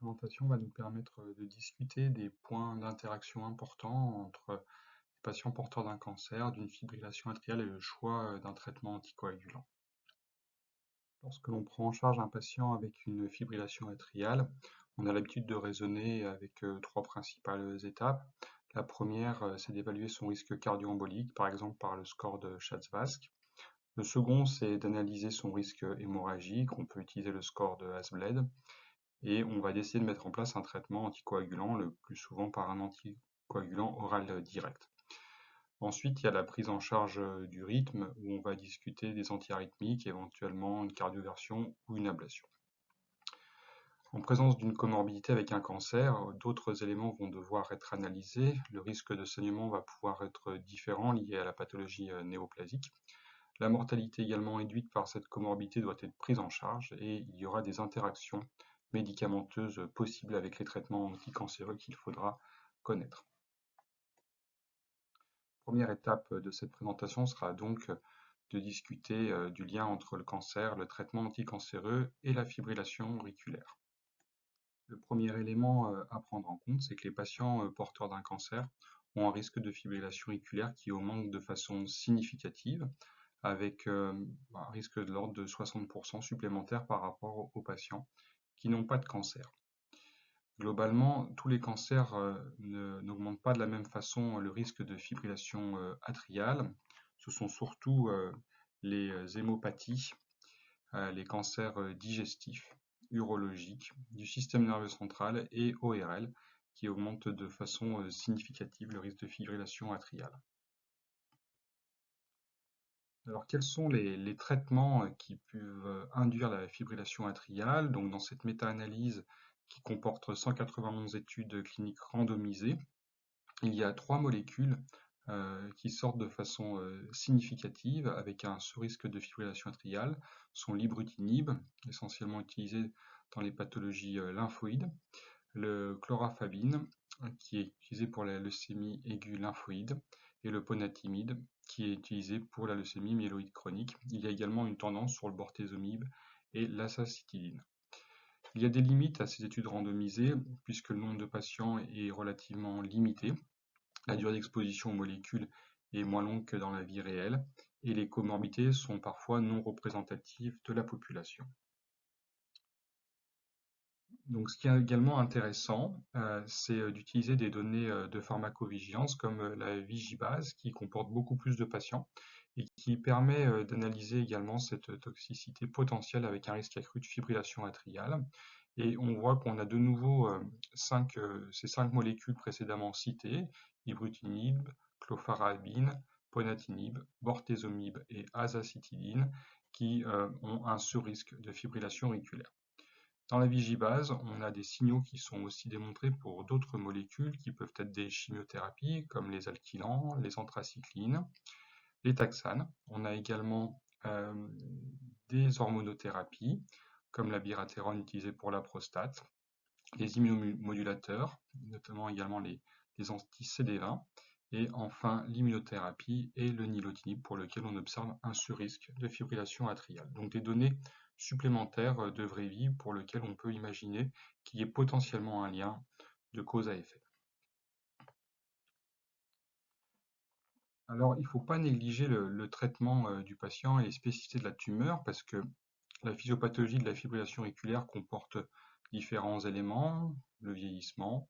présentation va nous permettre de discuter des points d'interaction importants entre les patients porteurs d'un cancer, d'une fibrillation atriale et le choix d'un traitement anticoagulant. Lorsque l'on prend en charge un patient avec une fibrillation atriale, on a l'habitude de raisonner avec trois principales étapes. La première, c'est d'évaluer son risque cardio-embolique, par exemple par le score de Schatz-Vasc. Le second, c'est d'analyser son risque hémorragique. On peut utiliser le score de Hasbled. Et on va décider de mettre en place un traitement anticoagulant, le plus souvent par un anticoagulant oral direct. Ensuite, il y a la prise en charge du rythme, où on va discuter des antiarythmiques, éventuellement une cardioversion ou une ablation. En présence d'une comorbidité avec un cancer, d'autres éléments vont devoir être analysés. Le risque de saignement va pouvoir être différent lié à la pathologie néoplasique. La mortalité également induite par cette comorbidité doit être prise en charge et il y aura des interactions médicamenteuses possibles avec les traitements anticancéreux qu'il faudra connaître. Première étape de cette présentation sera donc de discuter du lien entre le cancer, le traitement anticancéreux et la fibrillation auriculaire. Le premier élément à prendre en compte, c'est que les patients porteurs d'un cancer ont un risque de fibrillation auriculaire qui augmente de façon significative, avec un risque de l'ordre de 60% supplémentaire par rapport aux patients qui n'ont pas de cancer. Globalement, tous les cancers n'augmentent pas de la même façon le risque de fibrillation atriale. Ce sont surtout les hémopathies, les cancers digestifs, urologiques, du système nerveux central et ORL qui augmentent de façon significative le risque de fibrillation atriale. Alors, quels sont les traitements qui peuvent induire la fibrillation atriale? Donc, dans cette méta-analyse qui comporte 191 études cliniques randomisées, il y a trois molécules qui sortent de façon significative avec un sous-risque de fibrillation atriale, sont l'ibrutinib, essentiellement utilisé dans les pathologies lymphoïdes, le chlorafabine, qui est utilisé pour la leucémie aiguë lymphoïde, et le ponatimide, qui est utilisé pour la leucémie myéloïde chronique. Il y a également une tendance sur le bortezomib et l'azacitidine. Il y a des limites à ces études randomisées, puisque le nombre de patients est relativement limité. La durée d'exposition aux molécules est moins longue que dans la vie réelle, et les comorbidités sont parfois non représentatives de la population. Donc, ce qui est également intéressant, c'est d'utiliser des données de pharmacovigilance comme la Vigibase, qui comporte beaucoup plus de patients et qui permet d'analyser également cette toxicité potentielle avec un risque accru de fibrillation atriale. Et on voit qu'on a de nouveau ces 5 molécules précédemment citées, ibrutinib, clofarabine, ponatinib, bortezomib et azacitidine, qui ont un sous-risque de fibrillation auriculaire. Dans la Vigibase, on a des signaux qui sont aussi démontrés pour d'autres molécules qui peuvent être des chimiothérapies comme les alkylants, les anthracyclines, les taxanes. On a également des hormonothérapies comme la biratérone utilisée pour la prostate, les immunomodulateurs, notamment également les anti-CD20, et enfin l'immunothérapie et le nilotinib pour lequel on observe un surrisque de fibrillation atriale. Donc des données supplémentaires de vraie vie pour lesquelles on peut imaginer qu'il y ait potentiellement un lien de cause à effet. Alors il ne faut pas négliger le traitement du patient et les spécificités de la tumeur parce que la physiopathologie de la fibrillation auriculaire comporte différents éléments, le vieillissement,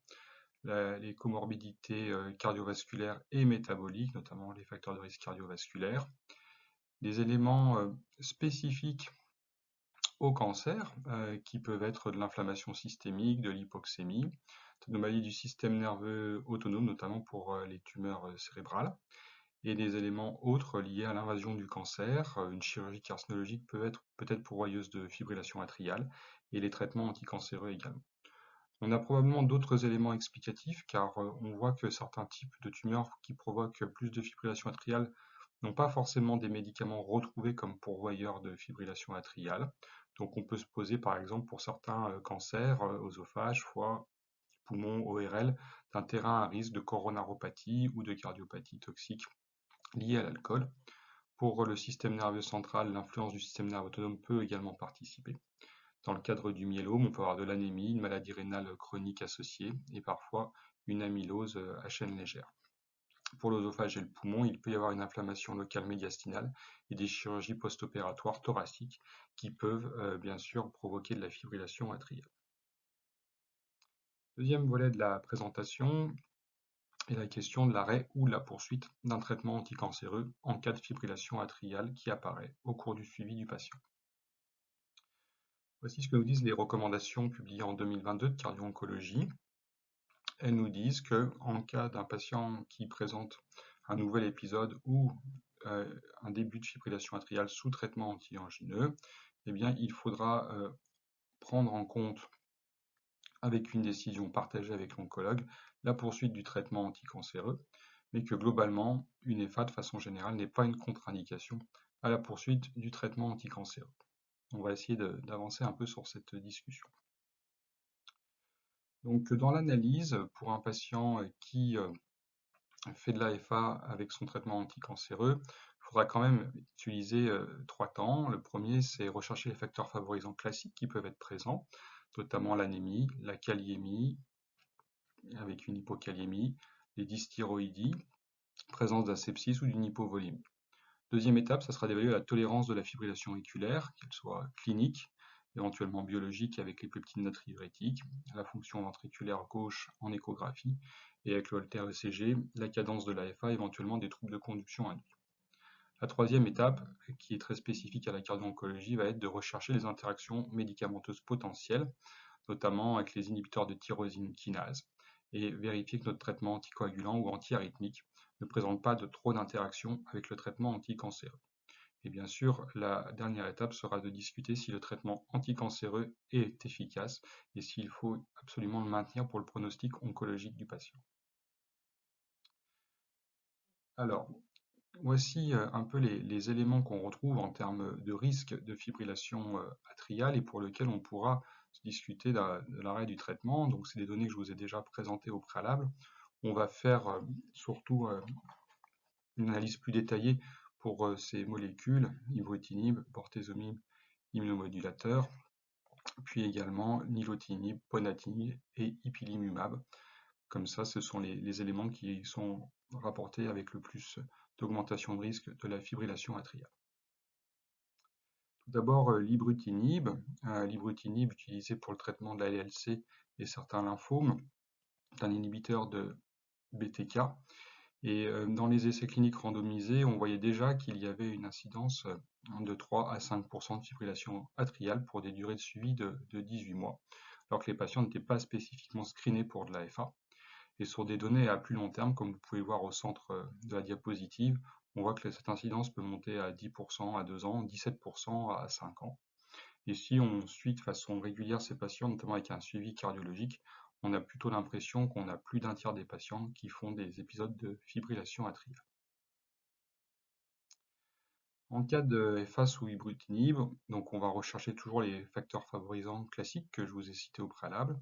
les comorbidités cardiovasculaires et métaboliques, notamment les facteurs de risque cardiovasculaire, des éléments spécifiques au cancer, qui peuvent être de l'inflammation systémique, de l'hypoxémie, d'anomalies du système nerveux autonome, notamment pour les tumeurs cérébrales, et des éléments autres liés à l'invasion du cancer. Une chirurgie carcinologique peut être peut-être pourvoyeuse de fibrillation atriale, et les traitements anticancéreux également. On a probablement d'autres éléments explicatifs car on voit que certains types de tumeurs qui provoquent plus de fibrillation atriale n'ont pas forcément des médicaments retrouvés comme pourvoyeurs de fibrillation atriale. Donc on peut se poser par exemple pour certains cancers, oesophage, foie, poumon, ORL, d'un terrain à risque de coronaropathie ou de cardiopathie toxique liée à l'alcool. Pour le système nerveux central, l'influence du système nerveux autonome peut également participer. Dans le cadre du myélome, on peut avoir de l'anémie, une maladie rénale chronique associée et parfois une amylose à chaîne légère. Pour l'œsophage et le poumon, il peut y avoir une inflammation locale médiastinale et des chirurgies post-opératoires thoraciques qui peuvent bien sûr provoquer de la fibrillation atriale. Deuxième volet de la présentation est la question de l'arrêt ou de la poursuite d'un traitement anticancéreux en cas de fibrillation atriale qui apparaît au cours du suivi du patient. Voici ce que nous disent les recommandations publiées en 2022 de cardio-oncologie. Elles nous disent qu'en cas d'un patient qui présente un nouvel épisode ou un début de fibrillation atriale sous traitement anti-angineux, eh bien, il faudra prendre en compte, avec une décision partagée avec l'oncologue, la poursuite du traitement anticancéreux, mais que globalement, une EFA, de façon générale, n'est pas une contre-indication à la poursuite du traitement anticancéreux. On va essayer d'avancer un peu sur cette discussion. Donc, dans l'analyse, pour un patient qui fait de l'AFA avec son traitement anticancéreux, il faudra quand même utiliser 3 temps. Le premier, c'est rechercher les facteurs favorisants classiques qui peuvent être présents, notamment l'anémie, la kaliémie, avec une hypokaliémie, les dysthyroïdies, présence d'asepsis ou d'une hypovolémie. Deuxième étape, ça sera d'évaluer la tolérance de la fibrillation auriculaire, qu'elle soit clinique, éventuellement biologique avec les peptides natriurétiques, la fonction ventriculaire gauche en échographie, et avec le Holter ECG, la cadence de l'AFA, éventuellement des troubles de conduction induits. La troisième étape, qui est très spécifique à la cardio-oncologie, va être de rechercher les interactions médicamenteuses potentielles, notamment avec les inhibiteurs de tyrosine kinase, et vérifier que notre traitement anticoagulant ou antiarythmique ne présente pas de trop d'interactions avec le traitement anticancéreux. Et bien sûr, la dernière étape sera de discuter si le traitement anticancéreux est efficace et s'il faut absolument le maintenir pour le pronostic oncologique du patient. Alors, voici un peu les éléments qu'on retrouve en termes de risque de fibrillation atriale et pour lesquels on pourra discuter de l'arrêt du traitement. Donc, c'est des données que je vous ai déjà présentées au préalable. On va faire surtout une analyse plus détaillée pour ces molécules, ibrutinib, bortezomib, immunomodulateur, puis également nilotinib, ponatinib et ipilimumab. Comme ça, ce sont les éléments qui sont rapportés avec le plus d'augmentation de risque de la fibrillation atriale. Tout d'abord, l'ibrutinib. L'ibrutinib utilisé pour le traitement de la LLC et certains lymphomes, est un inhibiteur de BTK. Et dans les essais cliniques randomisés, on voyait déjà qu'il y avait une incidence de 3 à 5% de fibrillation atriale pour des durées de suivi de 18 mois, alors que les patients n'étaient pas spécifiquement screenés pour de l'AFA. Et sur des données à plus long terme, comme vous pouvez voir au centre de la diapositive, on voit que cette incidence peut monter à 10% à 2 ans, 17% à 5 ans. Et si on suit de façon régulière ces patients, notamment avec un suivi cardiologique, on a plutôt l'impression qu'on a plus d'un tiers des patients qui font des épisodes de fibrillation atriale. En cas de FA sous ibrutinib, donc on va rechercher toujours les facteurs favorisants classiques que je vous ai cités au préalable.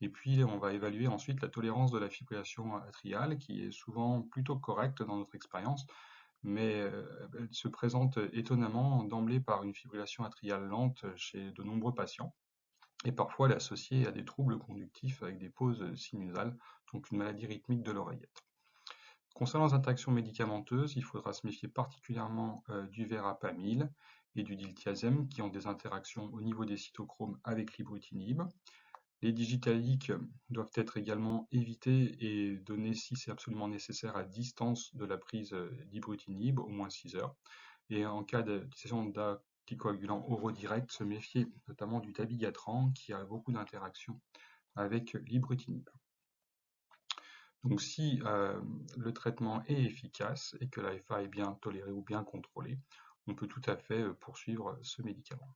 Et puis, on va évaluer ensuite la tolérance de la fibrillation atriale, qui est souvent plutôt correcte dans notre expérience, mais elle se présente étonnamment d'emblée par une fibrillation atriale lente chez de nombreux patients. Et parfois, elle est associée à des troubles conductifs avec des pauses sinusales, donc une maladie rythmique de l'oreillette. Concernant les interactions médicamenteuses, il faudra se méfier particulièrement du verapamil et du diltiazem, qui ont des interactions au niveau des cytochromes avec l'ibrutinib. Les digitaliques doivent être également évités et donnés, si c'est absolument nécessaire, à distance de la prise d'ibrutinib, au moins 6 heures. Et en cas d'utilisation d'anticoagulants oraux directs, se méfier notamment du dabigatran qui a beaucoup d'interactions avec l'ibrutinib. Donc si le traitement est efficace et que l'AFA est bien tolérée ou bien contrôlée, on peut tout à fait poursuivre ce médicament.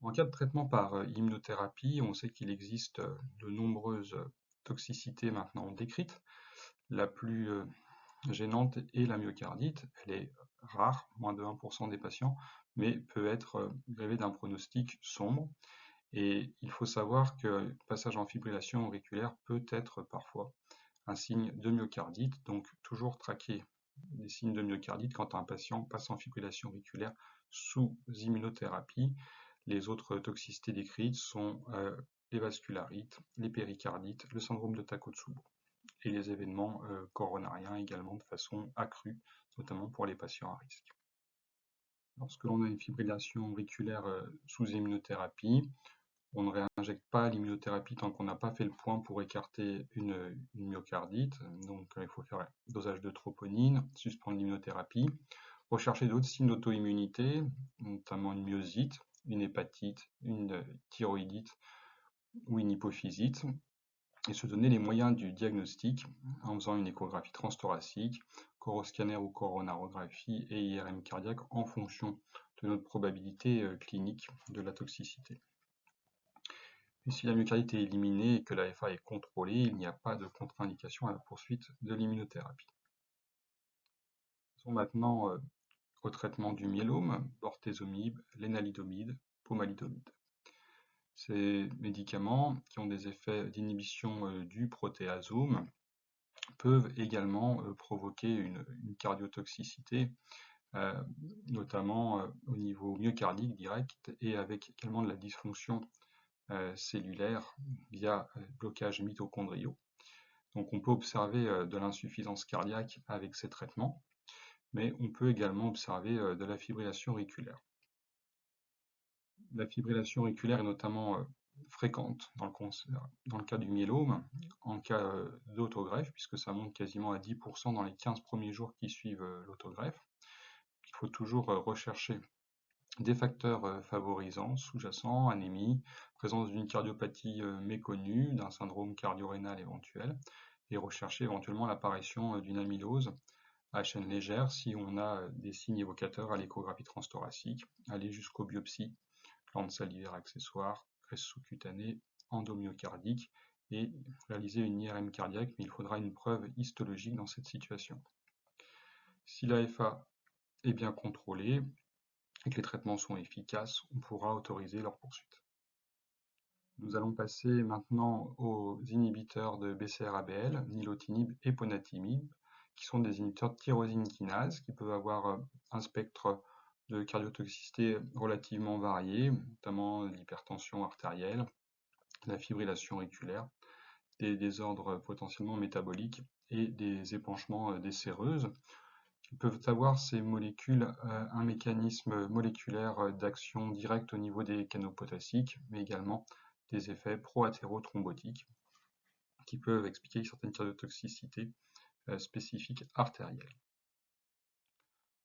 En cas de traitement par immunothérapie, on sait qu'il existe de nombreuses toxicités maintenant décrites. La plus gênante est la myocardite. Elle est rare, moins de 1% des patients, mais peut être grevée d'un pronostic sombre. Et il faut savoir que le passage en fibrillation auriculaire peut être parfois un signe de myocardite, donc toujours traquer les signes de myocardite quand un patient passe en fibrillation auriculaire sous immunothérapie. Les autres toxicités décrites sont les vascularites, les péricardites, le syndrome de Takotsubo et les événements coronariens également de façon accrue, notamment pour les patients à risque. Lorsque l'on a une fibrillation auriculaire sous immunothérapie, on ne réinjecte pas l'immunothérapie tant qu'on n'a pas fait le point pour écarter une myocardite. Donc il faut faire dosage de troponine, suspendre l'immunothérapie, rechercher d'autres signes d'auto-immunité, notamment une myosite, une hépatite, une thyroïdite ou une hypophysite, et se donner les moyens du diagnostic en faisant une échographie transthoracique, coroscanner ou coronarographie et IRM cardiaque en fonction de notre probabilité clinique de la toxicité. Et si la myocardite est éliminée et que l'AFA est contrôlée, il n'y a pas de contre-indication à la poursuite de l'immunothérapie. Passons maintenant au traitement du myélome, bortezomib, lénalidomide, pomalidomide. Ces médicaments, qui ont des effets d'inhibition du protéasome, peuvent également provoquer une cardiotoxicité, notamment au niveau myocardique direct et avec également de la dysfonction cellulaire via blocage mitochondriaux. Donc on peut observer de l'insuffisance cardiaque avec ces traitements, mais on peut également observer de la fibrillation auriculaire. La fibrillation auriculaire est notamment fréquente dans le cas du myélome, en cas d'autogreffe, puisque ça monte quasiment à 10% dans les 15 premiers jours qui suivent l'autogreffe. Il faut toujours rechercher des facteurs favorisants, sous-jacents, anémie, présence d'une cardiopathie méconnue, d'un syndrome cardio-rénal éventuel, et rechercher éventuellement l'apparition d'une amylose à chaîne légère si on a des signes évocateurs à l'échographie transthoracique, aller jusqu'aux biopsies, glandes salivaires accessoires, graisse sous-cutanée, endomyocardique, et réaliser une IRM cardiaque, mais il faudra une preuve histologique dans cette situation. Si l'AFA est bien contrôlée, et que les traitements sont efficaces, on pourra autoriser leur poursuite. Nous allons passer maintenant aux inhibiteurs de BCR-ABL, nilotinib et ponatinib, qui sont des inhibiteurs de tyrosine kinase, qui peuvent avoir un spectre de cardiotoxicité relativement varié, notamment l'hypertension artérielle, la fibrillation auriculaire, des désordres potentiellement métaboliques et des épanchements des séreuses. Ils peuvent avoir ces molécules un mécanisme moléculaire d'action directe au niveau des canaux potassiques, mais également des effets pro-athérothrombotiques qui peuvent expliquer certaines cardiotoxicités spécifiques artérielles.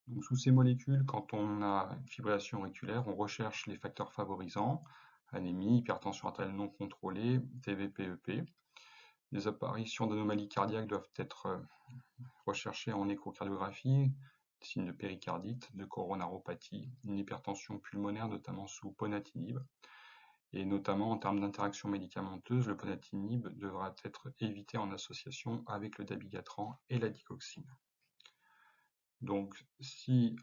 Donc, sous ces molécules, quand on a une fibrillation auriculaire, on recherche les facteurs favorisants, anémie, hypertension artérielle non contrôlée, TVPEP. Les apparitions d'anomalies cardiaques doivent être recherchées en échocardiographie, signes de péricardite, de coronaropathie, une hypertension pulmonaire, notamment sous ponatinib. Et notamment en termes d'interaction médicamenteuse, le ponatinib devra être évité en association avec le dabigatran et la digoxine. Donc, si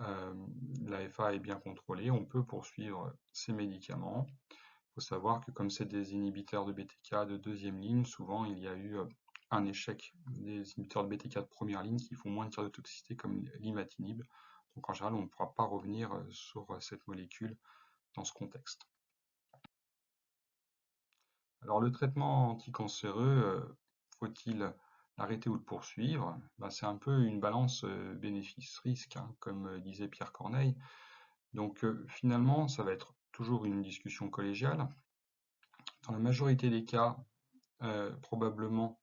l'AFA est bien contrôlée, on peut poursuivre ces médicaments. Il faut savoir que comme c'est des inhibiteurs de BTK de deuxième ligne, souvent il y a eu un échec des inhibiteurs de BTK de première ligne qui font moins de cardiotoxicité comme l'imatinib. Donc en général, on ne pourra pas revenir sur cette molécule dans ce contexte. Alors le traitement anticancéreux, faut-il l'arrêter ou le poursuivre? C'est un peu une balance bénéfice-risque, hein, comme disait Pierre Corneille. Donc finalement, ça va être toujours une discussion collégiale. Dans la majorité des cas, probablement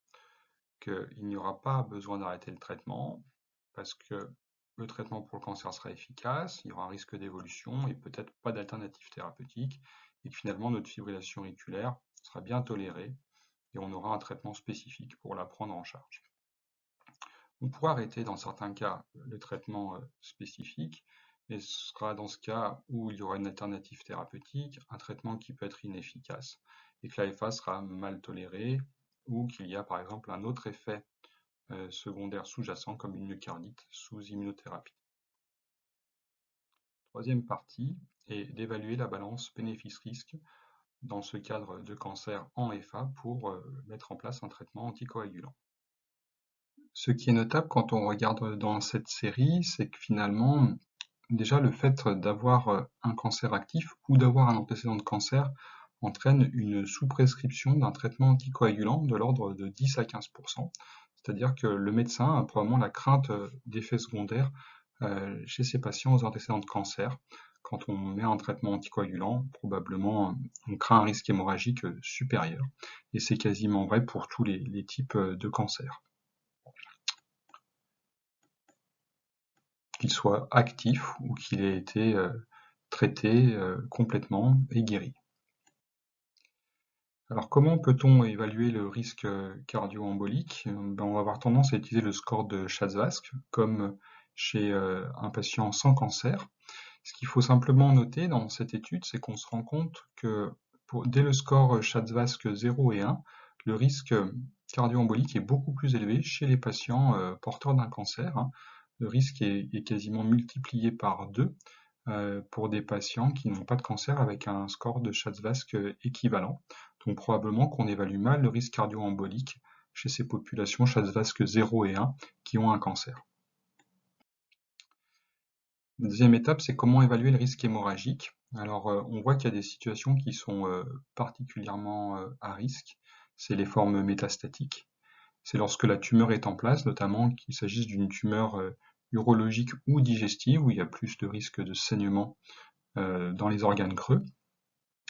qu'il n'y aura pas besoin d'arrêter le traitement parce que le traitement pour le cancer sera efficace, il y aura un risque d'évolution et peut-être pas d'alternative thérapeutique, et que finalement notre fibrillation auriculaire sera bien tolérée et on aura un traitement spécifique pour la prendre en charge. On pourra arrêter dans certains cas le traitement spécifique, mais ce sera dans ce cas où il y aura une alternative thérapeutique, un traitement qui peut être inefficace, et que l'AFA sera mal tolérée, ou qu'il y a par exemple un autre effet secondaire sous-jacent comme une myocardite sous immunothérapie. Troisième partie est d'évaluer la balance bénéfice-risque dans ce cadre de cancer en FA pour mettre en place un traitement anticoagulant. Ce qui est notable quand on regarde dans cette série, c'est que finalement, déjà le fait d'avoir un cancer actif ou d'avoir un antécédent de cancer entraîne une sous-prescription d'un traitement anticoagulant de l'ordre de 10 à 15%. C'est-à-dire que le médecin a probablement la crainte d'effets secondaires chez ces patients aux antécédents de cancer. Quand on met un traitement anticoagulant, probablement on craint un risque hémorragique supérieur. Et c'est quasiment vrai pour tous les types de cancers. Qu'il soit actif ou qu'il ait été traité complètement et guéri. Alors comment peut-on évaluer le risque cardio-embolique? On va avoir tendance à utiliser le score de Chasles-Vasque, comme chez un patient sans cancer. Ce qu'il faut simplement noter dans cette étude, c'est qu'on se rend compte que dès le score Chasles-Vasque 0 et 1, le risque cardio-embolique est beaucoup plus élevé chez les patients porteurs d'un cancer. Le risque est quasiment multiplié par 2 pour des patients qui n'ont pas de cancer avec un score de Chasles-Vasque équivalent. Donc probablement qu'on évalue mal le risque cardio-embolique chez ces populations Chasles-Vasque 0 et 1 qui ont un cancer. La deuxième étape, c'est comment évaluer le risque hémorragique. Alors on voit qu'il y a des situations qui sont particulièrement à risque. C'est les formes métastatiques. C'est lorsque la tumeur est en place, notamment qu'il s'agisse d'une tumeur urologique ou digestive, où il y a plus de risque de saignement dans les organes creux.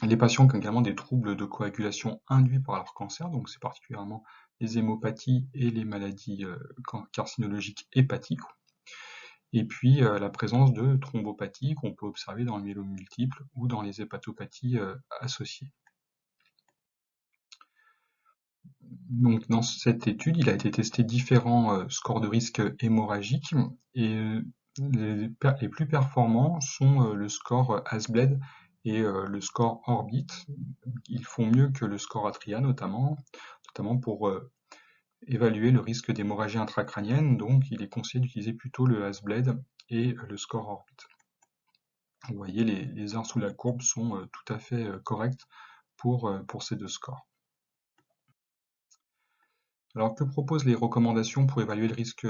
Les patients qui ont également des troubles de coagulation induits par leur cancer, donc c'est particulièrement les hémopathies et les maladies carcinologiques hépatiques. Et puis la présence de thrombopathie qu'on peut observer dans le myélome multiple ou dans les hépatopathies associées. Donc dans cette étude, il a été testé différents scores de risque hémorragique et les plus performants sont le score Hasbled et le score Orbit. Ils font mieux que le score Atria notamment pour évaluer le risque d'hémorragie intracrânienne, donc il est conseillé d'utiliser plutôt le Hasbled et le score Orbit. Vous voyez, les heures sous la courbe sont tout à fait correctes pour ces deux scores. Alors, que proposent les recommandations pour évaluer le risque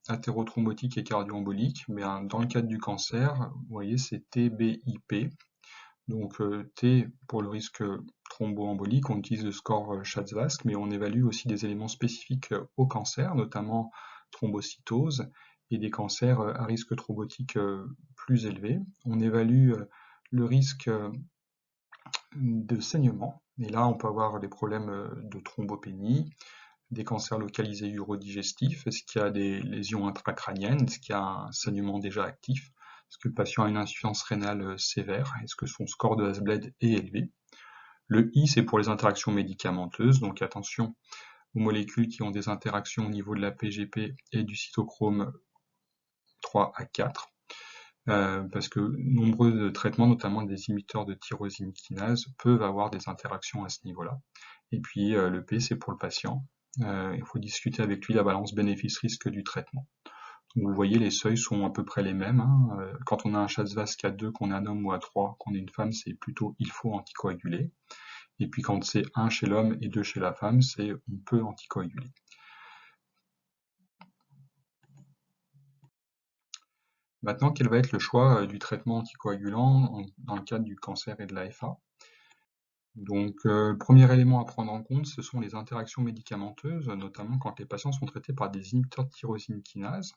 athérothrombotique et cardio-embolique? Dans le cadre du cancer, vous voyez, c'est TBIP. Donc T pour le risque thromboembolique, on utilise le score Chasles-Vasque, mais on évalue aussi des éléments spécifiques au cancer, notamment thrombocytose et des cancers à risque thrombotique plus élevé. On évalue le risque de saignement, et là on peut avoir des problèmes de thrombopénie, des cancers localisés urodigestifs, est-ce qu'il y a des lésions intracrâniennes, est-ce qu'il y a un saignement déjà actif, est-ce que le patient a une insuffisance rénale sévère, est-ce que son score de Hasbled est élevé. Le I, c'est pour les interactions médicamenteuses, donc attention aux molécules qui ont des interactions au niveau de la PGP et du cytochrome 3 à 4, parce que nombreux traitements, notamment des inhibiteurs de tyrosine kinase, peuvent avoir des interactions à ce niveau-là. Et puis le P, c'est pour le patient. Il faut discuter avec lui la balance bénéfice-risque du traitement. Donc, vous voyez, les seuils sont à peu près les mêmes. Quand on a un Chasles-Vasque à 2, qu'on est un homme, ou à 3, qu'on est une femme, c'est plutôt il faut anticoaguler. Et puis quand c'est 1 chez l'homme et 2 chez la femme, c'est on peut anticoaguler. Maintenant, quel va être le choix du traitement anticoagulant dans le cadre du cancer et de l'AFA? Donc, premier élément à prendre en compte, ce sont les interactions médicamenteuses, notamment quand les patients sont traités par des inhibiteurs de tyrosine kinase.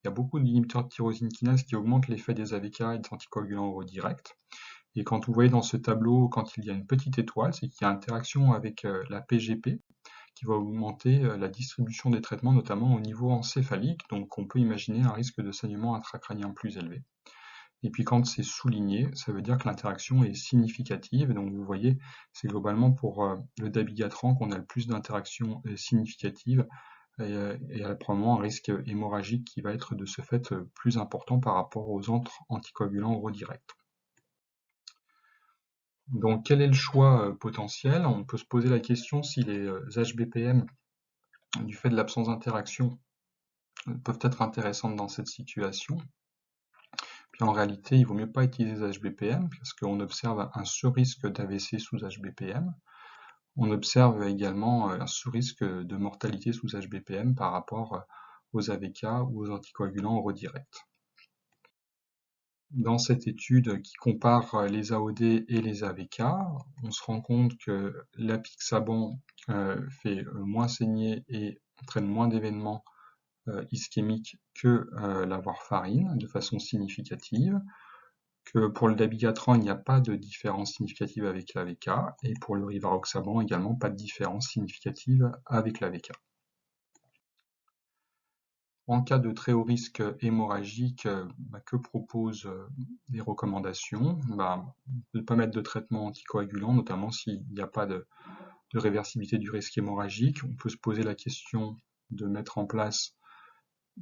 Il y a beaucoup d'inhibiteurs de tyrosine kinase qui augmentent l'effet des AVK et des anticoagulants oraux directs. Et quand vous voyez dans ce tableau, quand il y a une petite étoile, c'est qu'il y a interaction avec la PGP qui va augmenter la distribution des traitements, notamment au niveau encéphalique. Donc on peut imaginer un risque de saignement intracrânien plus élevé. Et puis quand c'est souligné, ça veut dire que l'interaction est significative. Et donc vous voyez, c'est globalement pour le dabigatran qu'on a le plus d'interactions significatives et probablement un risque hémorragique qui va être de ce fait plus important par rapport aux autres anticoagulants oraux directs. Donc quel est le choix potentiel? On peut se poser la question si les HBPM, du fait de l'absence d'interaction, peuvent être intéressantes dans cette situation. Puis en réalité, il vaut mieux pas utiliser les HBPM parce qu'on observe un surrisque d'AVC sous HBPM. On observe également un sous-risque de mortalité sous HBPM par rapport aux AVK ou aux anticoagulants oraux directs. Dans cette étude qui compare les AOD et les AVK, on se rend compte que l'apixaban fait moins saigner et entraîne moins d'événements ischémiques que la warfarine de façon significative, que pour le dabigatran, il n'y a pas de différence significative avec l'AVK, et pour le rivaroxaban également, pas de différence significative avec l'AVK. En cas de très haut risque hémorragique, que proposent les recommandations? De ne pas mettre de traitement anticoagulant, notamment s'il n'y a pas de réversibilité du risque hémorragique. On peut se poser la question de mettre en place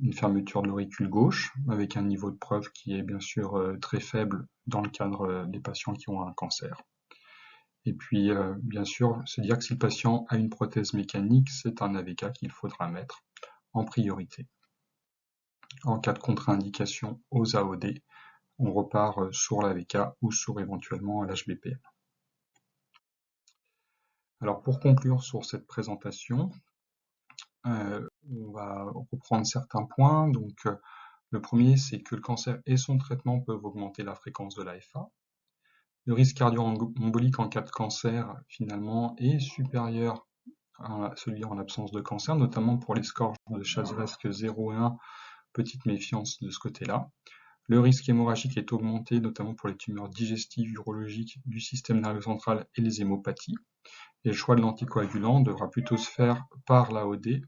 une fermeture de l'auricule gauche, avec un niveau de preuve qui est bien sûr très faible dans le cadre des patients qui ont un cancer. Et puis, bien sûr, se dire que si le patient a une prothèse mécanique, c'est un AVK qu'il faudra mettre en priorité. En cas de contre-indication aux AOD, on repart sur l'AVK ou sur éventuellement l'HBPM. Alors pour conclure sur cette présentation, on va reprendre certains points. Donc le premier, c'est que le cancer et son traitement peuvent augmenter la fréquence de l'AFA. Le risque cardio-embolique en cas de cancer, finalement, est supérieur à celui en absence de cancer, notamment pour les scores de Chasles-Vesque 0 et 1, petite méfiance de ce côté-là. Le risque hémorragique est augmenté, notamment pour les tumeurs digestives, urologiques, du système nerveux central et les hémopathies. Et le choix de l'anticoagulant devra plutôt se faire par l'AOD,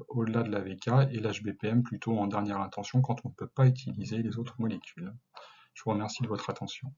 au-delà de l'AVK, et l'HBPM plutôt en dernière intention quand on ne peut pas utiliser les autres molécules. Je vous remercie de votre attention.